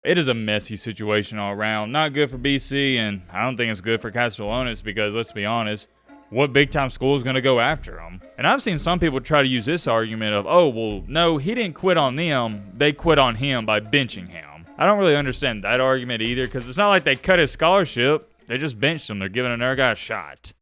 It is a messy situation all around. Not good for BC, and I don't think it's good for Castellanos because, let's be honest, what big-time school is going to go after him? And I've seen some people try to use this argument of, oh, well, no, he didn't quit on them. They quit on him by benching him. I don't really understand that argument either because it's not like they cut his scholarship. They just benched him. They're giving another guy a shot.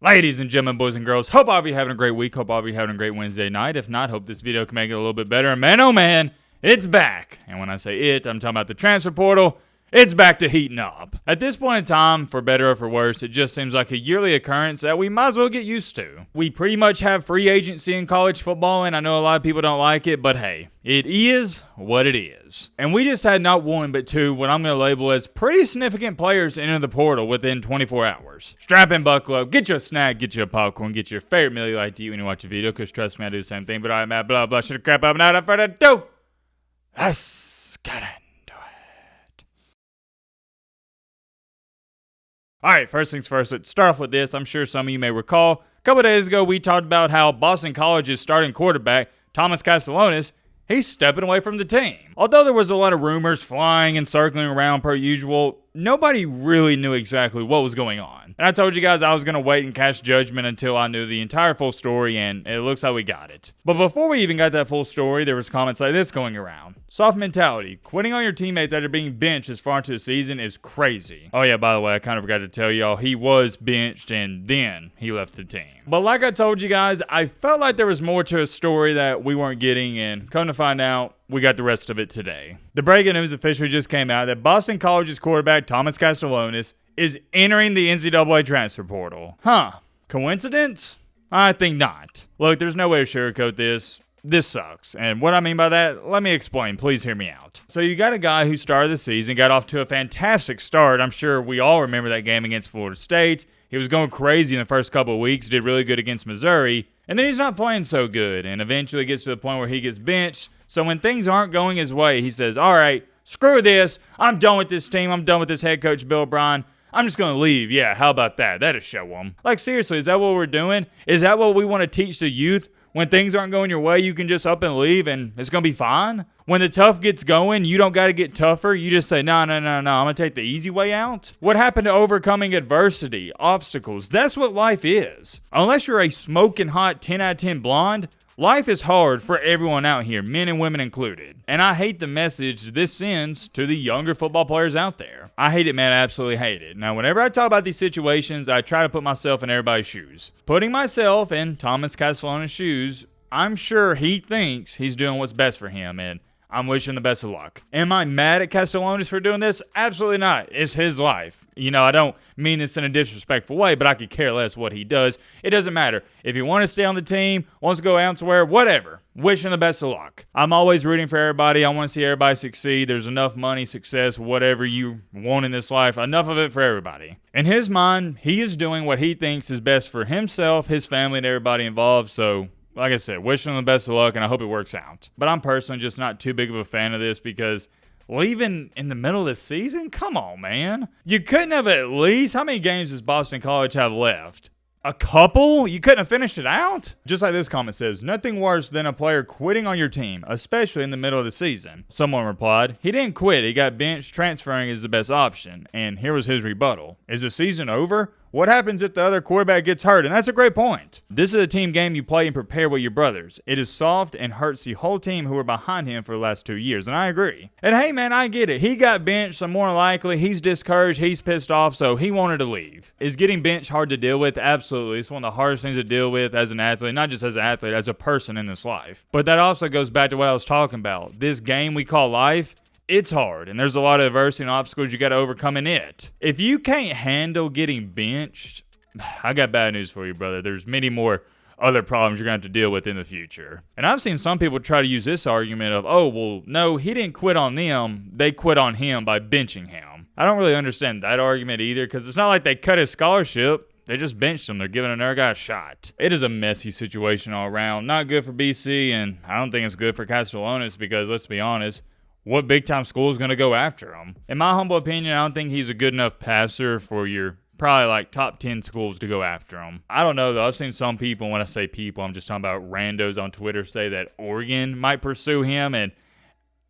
Ladies and gentlemen, boys and girls, hope all of you having a great week. Hope all of you having a great Wednesday night. If not, hope this video can make it a little bit better. And man, oh man, it's back. And when I say it, I'm talking about the transfer portal. It's back to heating up. At this point in time, for better or for worse, it just seems like a yearly occurrence that we might as well get used to. We pretty much have free agency in college football, and I know a lot of people don't like it, but hey, it is what it is. And we just had not one, but two, what I'm going to label as pretty significant players enter the portal within 24 hours. Strap in, buckle up, get you a snack, get you a popcorn, get your favorite meal you like to eat when you watch a video, because trust me, I do the same thing. But all right, man, blah, blah, shut the crap up, and without further ado, let's get it. Alright, first things first, let's start off with this. I'm sure some of you may recall, a couple of days ago we talked about how Boston College's starting quarterback, Thomas Castellanos, he's stepping away from the team. Although there was a lot of rumors flying and circling around per usual, nobody really knew exactly what was going on. And I told you guys I was going to wait and cast judgment until I knew the entire full story, and it looks like we got it. But before we even got that full story, there was comments like this going around. Soft mentality. Quitting on your teammates after being benched as far into the season is crazy. Oh yeah, by the way, I kind of forgot to tell y'all, he was benched and then he left the team. But like I told you guys, I felt like there was more to a story that we weren't getting, and come to find out, we got the rest of it today. The breaking news officially just came out that Boston College's quarterback, Thomas Castellanos, is entering the NCAA transfer portal. Huh. Coincidence? I think not. Look, there's no way to sugarcoat this. This sucks. And what I mean by that, let me explain. Please hear me out. So you got a guy who started the season, got off to a fantastic start. I'm sure we all remember that game against Florida State. He was going crazy in the first couple of weeks, did really good against Missouri, and then he's not playing so good, and eventually gets to the point where he gets benched. So when things aren't going his way, he says, all right, screw this. I'm done with this team. I'm done with this head coach, Bill O'Brien. I'm just going to leave. Yeah, how about that? That'll show them. Like, seriously, is that what we're doing? Is that what we want to teach the youth? When things aren't going your way, you can just up and leave and it's going to be fine? When the tough gets going, you don't got to get tougher. You just say, no, I'm going to take the easy way out. What happened to overcoming adversity, obstacles? That's what life is. Unless you're a smoking hot 10 out of 10 blonde, life is hard for everyone out here, men and women included. And I hate the message this sends to the younger football players out there. I hate it, man. I absolutely hate it. Now, whenever I talk about these situations, I try to put myself in everybody's shoes. Putting myself in Thomas Castellanos' shoes, I'm sure he thinks he's doing what's best for him, and I'm wishing the best of luck. Am I mad at Castellanos for doing this? Absolutely not. It's his life. You know, I don't mean this in a disrespectful way, but I could care less what he does. It doesn't matter. If he wants to stay on the team, wants to go elsewhere, whatever. Wishing the best of luck. I'm always rooting for everybody. I want to see everybody succeed. There's enough money, success, whatever you want in this life. Enough of it for everybody. In his mind, he is doing what he thinks is best for himself, his family, and everybody involved. So, like I said, wishing him the best of luck, and I hope it works out. But I'm personally just not too big of a fan of this because leaving in the middle of the season? Come on, man. You couldn't have at least, how many games does Boston College have left? A couple? You couldn't have finished it out? Just like this comment says, nothing worse than a player quitting on your team, especially in the middle of the season. Someone replied, he didn't quit. He got benched. Transferring is the best option. And here was his rebuttal. Is the season over? What happens if the other quarterback gets hurt? And that's a great point. This is a team game you play and prepare with your brothers. It is soft and hurts the whole team who were behind him for the last 2 years, and I agree. And hey, man, I get it. He got benched, so more likely he's discouraged, he's pissed off, so he wanted to leave. Is getting benched hard to deal with? Absolutely. It's one of the hardest things to deal with as an athlete, not just as an athlete, as a person in this life. But that also goes back to what I was talking about. This game we call life, it's hard, and there's a lot of adversity and obstacles you got to overcome in it. If you can't handle getting benched, I got bad news for you, brother. There's many more other problems you're going to have to deal with in the future. And I've seen some people try to use this argument of, oh, well, no, he didn't quit on them. They quit on him by benching him. I don't really understand that argument either because it's not like they cut his scholarship. They just benched him. They're giving another guy a shot. It is a messy situation all around. Not good for BC, and I don't think it's good for Castellanos because, let's be honest, what big-time school is going to go after him? In my humble opinion, I don't think he's a good enough passer for your probably like top 10 schools to go after him. I don't know though. I've seen some people, when I say people, I'm just talking about randos on Twitter, say that Oregon might pursue him, and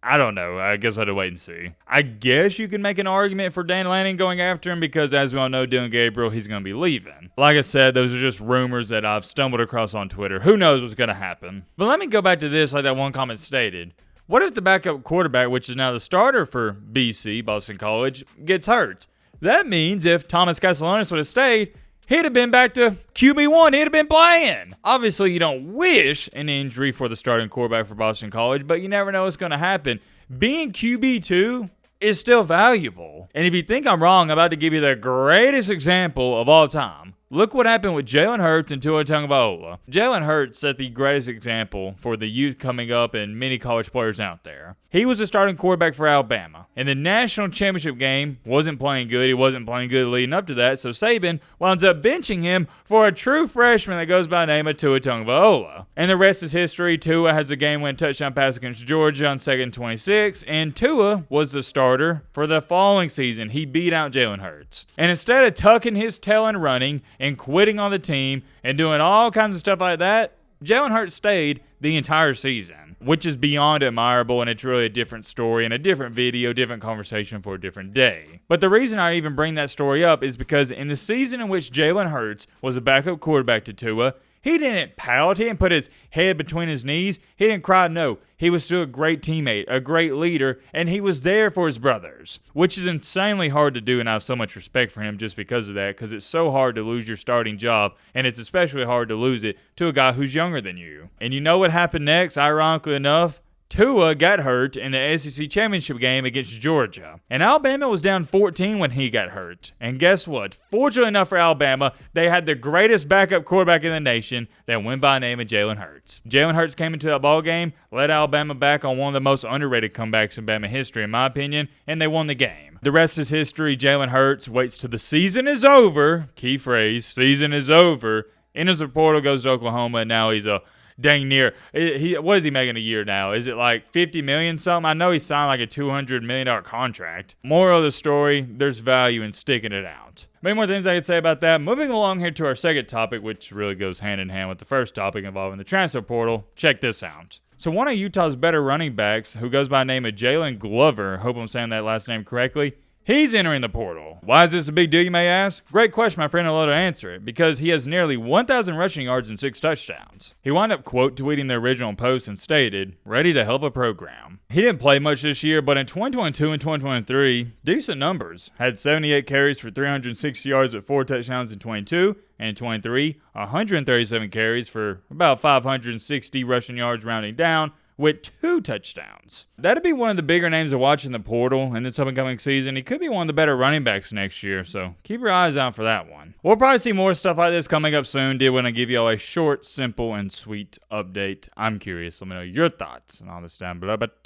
I don't know. I guess I had to wait and see. I guess you can make an argument for Dan Lanning going after him because, as we all know, Dylan Gabriel, he's going to be leaving. Like I said, those are just rumors that I've stumbled across on Twitter. Who knows what's going to happen? But let me go back to this like that one comment stated. What if the backup quarterback, which is now the starter for BC, Boston College, gets hurt? That means if Thomas Castellanos would have stayed, he'd have been back to QB1. He'd have been playing. Obviously, you don't wish an injury for the starting quarterback for Boston College, but you never know what's going to happen. Being QB2 is still valuable. And if you think I'm wrong, I'm about to give you the greatest example of all time. Look what happened with Jalen Hurts and Tua Tagovailoa. Jalen Hurts set the greatest example for the youth coming up and many college players out there. He was the starting quarterback for Alabama. In the national championship game, wasn't playing good. He wasn't playing good leading up to that, so Saban winds up benching him for a true freshman that goes by the name of Tua Tagovailoa. And the rest is history. Tua has a game-winning touchdown pass against Georgia on 2nd 26, and Tua was the starter for the following season. He beat out Jalen Hurts. And instead of tucking his tail and running and quitting on the team and doing all kinds of stuff like that, Jalen Hurts stayed the entire season, which is beyond admirable, and it's really a different story and a different video, different conversation for a different day. But the reason I even bring that story up is because in the season in which Jalen Hurts was a backup quarterback to Tua, he didn't pout. He didn't put his head between his knees. He didn't cry. No, he was still a great teammate, a great leader, and he was there for his brothers, which is insanely hard to do, and I have so much respect for him just because of that, because it's so hard to lose your starting job, and it's especially hard to lose it to a guy who's younger than you. And you know what happened next, ironically enough? Tua got hurt in the SEC championship game against Georgia. And Alabama was down 14 when he got hurt. And guess what? Fortunately enough for Alabama, they had the greatest backup quarterback in the nation that went by the name of Jalen Hurts. Jalen Hurts came into that ball game, led Alabama back on one of the most underrated comebacks in Bama history, in my opinion, and they won the game. The rest is history. Jalen Hurts waits till the season is over. Key phrase, season is over. Enters the portal, goes to Oklahoma, and now he's a dang near. What is he making a year now? Is it like $50 million something? I know he signed like a $200 million contract. Moral of the story, there's value in sticking it out. Many more things I could say about that. Moving along here to our second topic, which really goes hand in hand with the first topic involving the transfer portal. Check this out. So one of Utah's better running backs, who goes by the name of Jaylon Glover, hope I'm saying that last name correctly, he's entering the portal. Why is this a big deal, you may ask? Great question, my friend. I'll let her answer it. Because he has nearly 1,000 rushing yards and 6 touchdowns. He wound up quote tweeting the original post and stated, "Ready to help a program." He didn't play much this year, but in 2022 and 2023, decent numbers. Had 78 carries for 360 yards with 4 touchdowns in 22, and in 23, 137 carries for about 560 rushing yards rounding down, with 2 touchdowns. That'd be one of the bigger names to watch in the portal in this upcoming season. He could be one of the better running backs next year, so keep your eyes out for that one. We'll probably see more stuff like this coming up soon. Did want to give you all a short, simple, and sweet update. I'm curious. Let me know your thoughts and all this down below. But